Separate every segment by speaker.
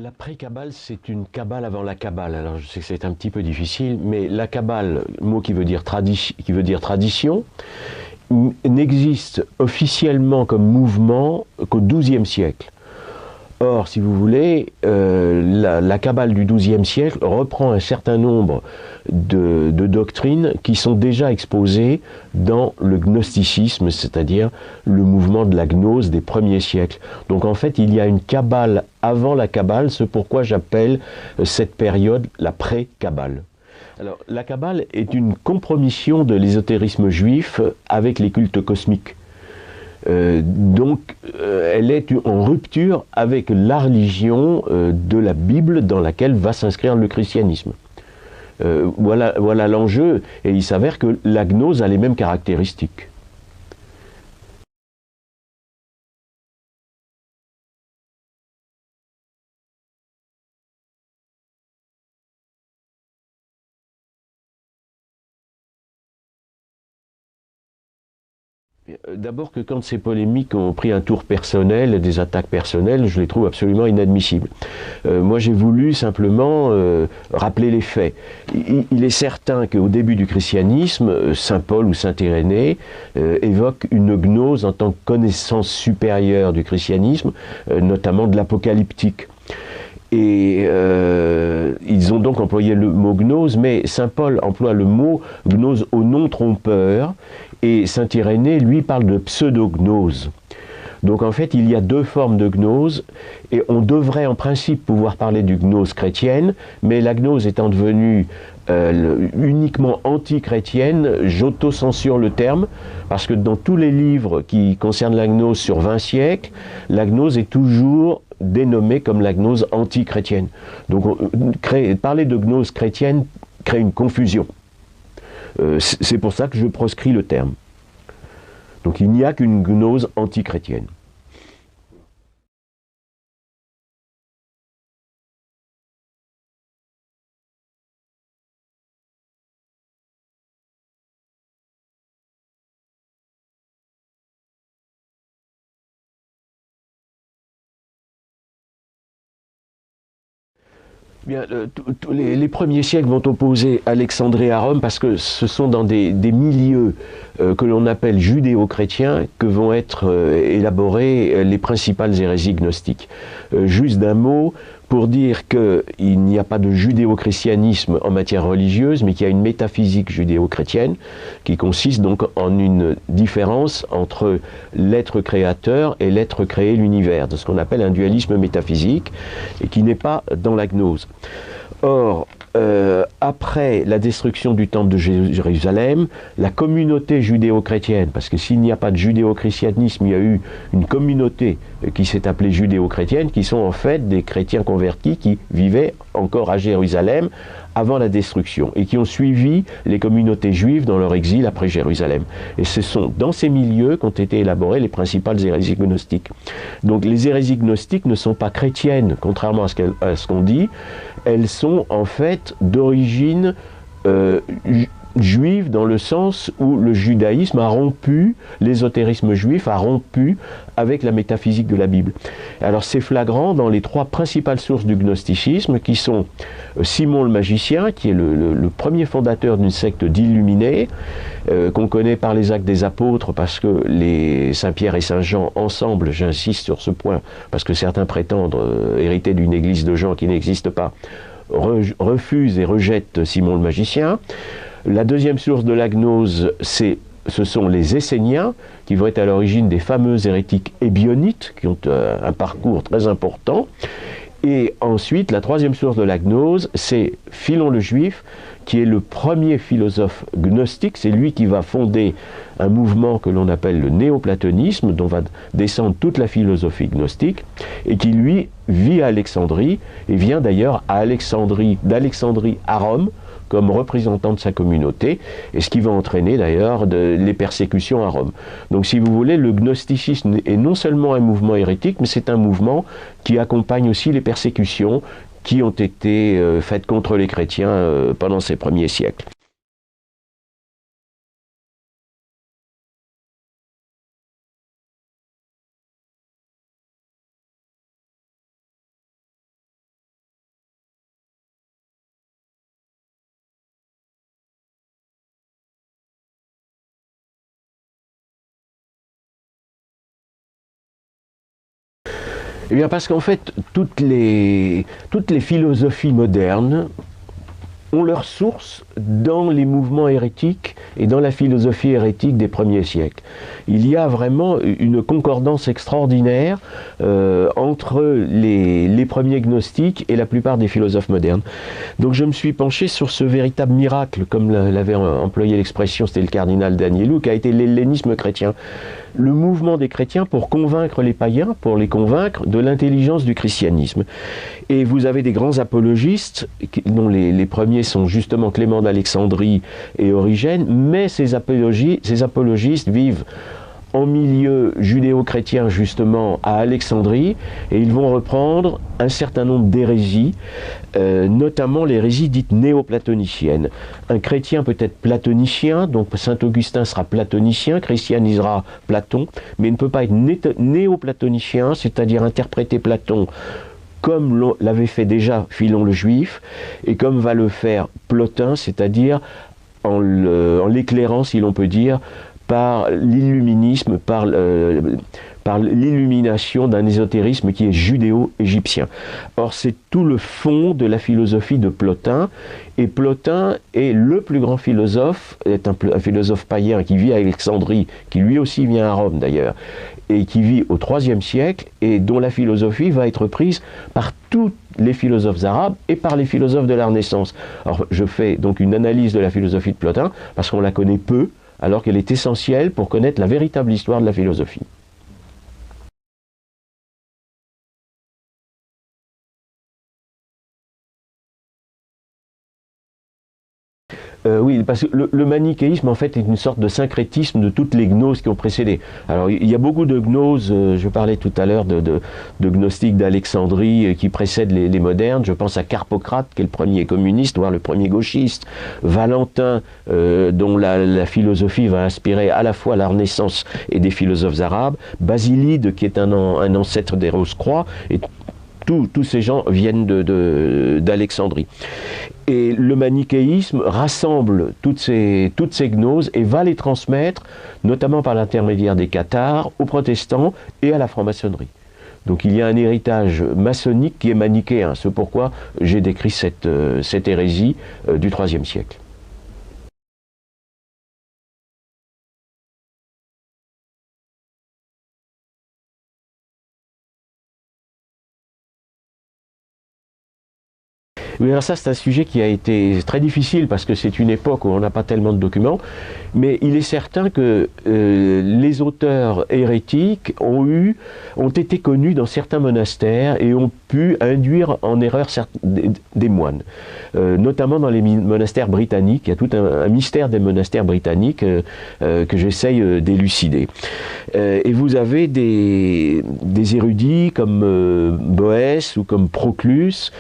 Speaker 1: La pré-Kabbale, c'est une Kabbale avant la Kabbale. Alors je sais que c'est un petit peu difficile, mais la Kabbale, mot qui veut dire tradition, n'existe officiellement comme mouvement qu'au XIIe siècle. Or, si vous voulez, la Kabbale du XIIe siècle reprend un certain nombre de doctrines qui sont déjà exposées dans le gnosticisme, c'est-à-dire le mouvement de la gnose des premiers siècles. Donc en fait, il y a une Kabbale avant la Kabbale, c'est pourquoi j'appelle cette période la pré-Kabbale. Alors, la Kabbale est une compromission de l'ésotérisme juif avec les cultes cosmiques. Elle est en rupture avec la religion de la Bible dans laquelle va s'inscrire le christianisme. Voilà l'enjeu, et il s'avère que la gnose a les mêmes caractéristiques. D'abord que quand ces polémiques ont pris un tour personnel, des attaques personnelles, je les trouve absolument inadmissibles. Moi j'ai voulu simplement rappeler les faits. Il est certain qu'au début du christianisme, saint Paul ou saint Irénée évoquent une gnose en tant que connaissance supérieure du christianisme, notamment de l'apocalyptique. Et ils ont donc employé le mot gnose, mais saint Paul emploie le mot gnose au non trompeur, et saint Irénée, lui, parle de pseudognose. Donc en fait, il y a deux formes de gnose, et on devrait en principe pouvoir parler du gnose chrétienne, mais la gnose étant devenue uniquement anti-chrétienne, j'auto-censure le terme, parce que dans tous les livres qui concernent la gnose sur 20 siècles, la gnose est toujours dénommée comme la gnose anti-chrétienne. Donc parler de gnose chrétienne crée une confusion. C'est pour ça que je proscris le terme. Donc il n'y a qu'une gnose anti-chrétienne. Bien, les premiers siècles vont opposer Alexandrie à Rome parce que ce sont dans des milieux que l'on appelle judéo-chrétiens que vont être élaborées les principales hérésies gnostiques. Juste d'un mot, pour dire qu'il n'y a pas de judéo-christianisme en matière religieuse, mais qu'il y a une métaphysique judéo-chrétienne qui consiste donc en une différence entre l'être créateur et l'être créé, l'univers, de ce qu'on appelle un dualisme métaphysique, et qui n'est pas dans la gnose. Or, après la destruction du temple de Jérusalem, la communauté judéo-chrétienne, parce que s'il n'y a pas de judéo-christianisme, il y a eu une communauté qui s'est appelée judéo-chrétienne, qui sont en fait des chrétiens convertis qui vivaient encore à Jérusalem avant la destruction et qui ont suivi les communautés juives dans leur exil après Jérusalem. Et ce sont dans ces milieux qu'ont été élaborées les principales hérésies gnostiques. Donc les hérésies gnostiques ne sont pas chrétiennes, contrairement à ce qu'on dit, elles sont en fait d'origine juive dans le sens où le judaïsme a rompu, l'ésotérisme juif a rompu avec la métaphysique de la Bible. Alors c'est flagrant dans les trois principales sources du gnosticisme qui sont Simon le magicien, qui est le premier fondateur d'une secte d'illuminés, qu'on connaît par les actes des apôtres parce que les Saint-Pierre et Saint-Jean ensemble, j'insiste sur ce point, parce que certains prétendent hériter d'une église de gens qui n'existe pas, refusent et rejettent Simon le magicien. La deuxième source de la gnose, ce sont les Esséniens, qui vont être à l'origine des fameux hérétiques ébionites, qui ont un parcours très important. Et ensuite, la troisième source de la gnose, c'est Philon le Juif, qui est le premier philosophe gnostique. C'est lui qui va fonder un mouvement que l'on appelle le néoplatonisme, dont va descendre toute la philosophie gnostique, et qui, lui, vit à Alexandrie, et vient d'ailleurs d'Alexandrie à Rome, comme représentant de sa communauté, et ce qui va entraîner d'ailleurs les persécutions à Rome. Donc si vous voulez, le gnosticisme est non seulement un mouvement hérétique, mais c'est un mouvement qui accompagne aussi les persécutions qui ont été faites contre les chrétiens pendant ces premiers siècles. Eh bien parce qu'en fait, toutes les philosophies modernes ont leur source dans les mouvements hérétiques et dans la philosophie hérétique des premiers siècles. Il y a vraiment une concordance extraordinaire entre les premiers gnostiques et la plupart des philosophes modernes. Donc je me suis penché sur ce véritable miracle, comme l'avait employé l'expression, c'était le cardinal d'Agnelou, qui a été l'hellénisme chrétien. Le mouvement des chrétiens pour convaincre les païens, pour les convaincre de l'intelligence du christianisme. Et vous avez des grands apologistes, dont les premiers sont justement Clément d'Alexandrie et Origène, mais ces apologistes vivent en milieu judéo-chrétien justement à Alexandrie, et ils vont reprendre un certain nombre d'hérésies, notamment l'hérésie dite néoplatonicienne. Un chrétien peut être platonicien, donc saint Augustin sera platonicien, christianisera Platon, mais il ne peut pas être néoplatonicien, c'est-à-dire interpréter Platon comme l'avait fait déjà Philon le Juif, et comme va le faire Plotin, c'est-à-dire en l'éclairant, si l'on peut dire, par l'illuminisme, par l'illumination d'un ésotérisme qui est judéo-égyptien. Or, c'est tout le fond de la philosophie de Plotin, et Plotin est le plus grand philosophe, est un philosophe païen qui vit à Alexandrie, qui lui aussi vient à Rome d'ailleurs, et qui vit au IIIe siècle, et dont la philosophie va être prise par tous les philosophes arabes et par les philosophes de la Renaissance. Alors, je fais donc une analyse de la philosophie de Plotin, parce qu'on la connaît peu, alors qu'elle est essentielle pour connaître la véritable histoire de la philosophie. Oui, parce que le manichéisme, en fait, est une sorte de syncrétisme de toutes les gnoses qui ont précédé. Alors, il y a beaucoup de gnoses, je parlais tout à l'heure de gnostiques d'Alexandrie qui précèdent les modernes. Je pense à Carpocrate, qui est le premier communiste, voire le premier gauchiste. Valentin, dont la philosophie va inspirer à la fois la Renaissance et des philosophes arabes. Basilide, qui est un ancêtre des Rose-Croix. Et tous ces gens viennent d'Alexandrie. Et le manichéisme rassemble toutes ces gnoses et va les transmettre, notamment par l'intermédiaire des cathares, aux protestants et à la franc-maçonnerie. Donc il y a un héritage maçonnique qui est manichéen. C'est pourquoi j'ai décrit cette hérésie du IIIe siècle. Oui, alors ça, c'est un sujet qui a été très difficile parce que c'est une époque où on n'a pas tellement de documents, mais il est certain que les auteurs hérétiques ont été connus dans certains monastères et ont pu induire en erreur des moines, notamment dans les monastères britanniques. Il y a tout un mystère des monastères britanniques que j'essaye d'élucider. Et vous avez des érudits comme Boès ou comme Proclus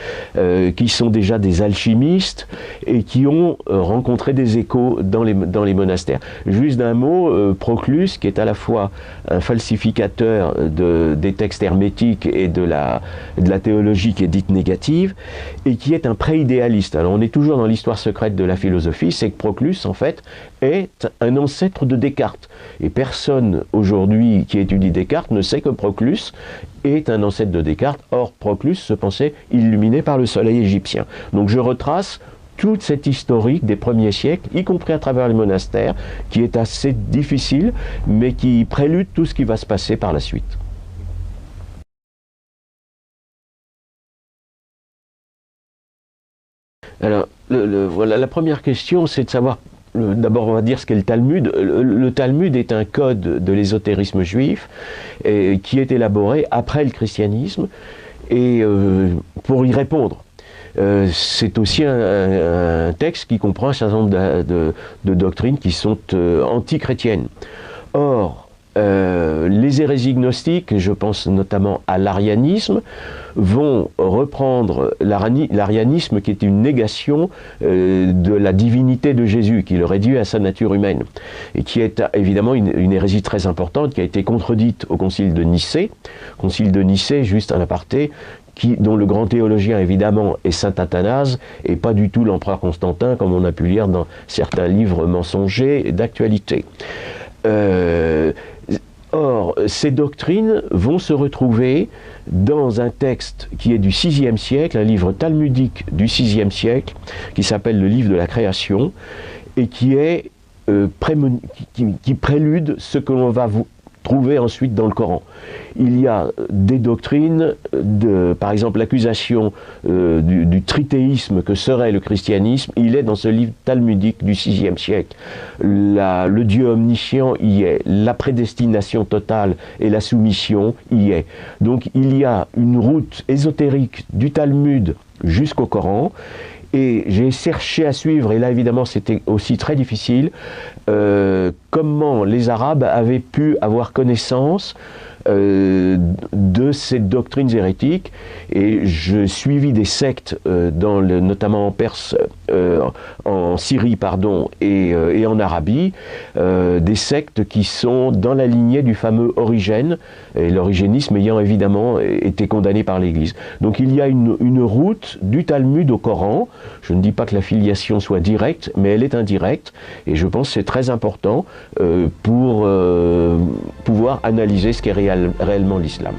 Speaker 1: qui sont déjà des alchimistes et qui ont rencontré des échos dans les monastères. Juste d'un mot, Proclus, qui est à la fois un falsificateur des textes hermétiques et de la théologie qui est dite négative, et qui est un pré-idéaliste. Alors on est toujours dans l'histoire secrète de la philosophie, c'est que Proclus, en fait, est un ancêtre de Descartes. Et personne aujourd'hui qui étudie Descartes ne sait que Proclus est un ancêtre de Descartes. Or, Proclus se pensait illuminé par le soleil égyptien. Donc je retrace toute cette historique des premiers siècles, y compris à travers les monastères, qui est assez difficile, mais qui prélude tout ce qui va se passer par la suite. Alors, voilà, la première question, c'est de savoir, d'abord on va dire ce qu'est le Talmud. Le Talmud est un code de l'ésotérisme juif qui est élaboré après le christianisme, et pour y répondre. C'est aussi un texte qui comprend un certain nombre de doctrines qui sont anti-chrétiennes. Or, les hérésies gnostiques, je pense notamment à l'arianisme, vont reprendre l'arianisme qui est une négation de la divinité de Jésus, qui le réduit à sa nature humaine, et qui est évidemment une hérésie très importante, qui a été contredite au concile de Nicée. Concile de Nicée, juste un aparté, dont le grand théologien évidemment est saint Athanase, et pas du tout l'empereur Constantin, comme on a pu lire dans certains livres mensongers d'actualité. Or, ces doctrines vont se retrouver dans un texte qui est du VIe siècle, un livre talmudique du VIe siècle, qui s'appelle le livre de la création, et qui est qui prélude ce que l'on va trouver ensuite dans le Coran. Il y a des doctrines, par exemple l'accusation du trithéisme que serait le christianisme, il est dans ce livre talmudique du VIe siècle. Le Dieu omniscient y est, la prédestination totale et la soumission y est. Donc il y a une route ésotérique du Talmud jusqu'au Coran. Et j'ai cherché à suivre, et là évidemment c'était aussi très difficile, comment les Arabes avaient pu avoir connaissance de ces doctrines hérétiques, et je suivis des sectes, notamment en Perse, en Syrie pardon, et en Arabie, des sectes qui sont dans la lignée du fameux Origène, et l'origénisme ayant évidemment été condamné par l'Église. Donc il y a une route du Talmud au Coran. Je ne dis pas que la filiation soit directe, mais elle est indirecte, et je pense que c'est très important pour pouvoir analyser ce qu'est réellement l'islam.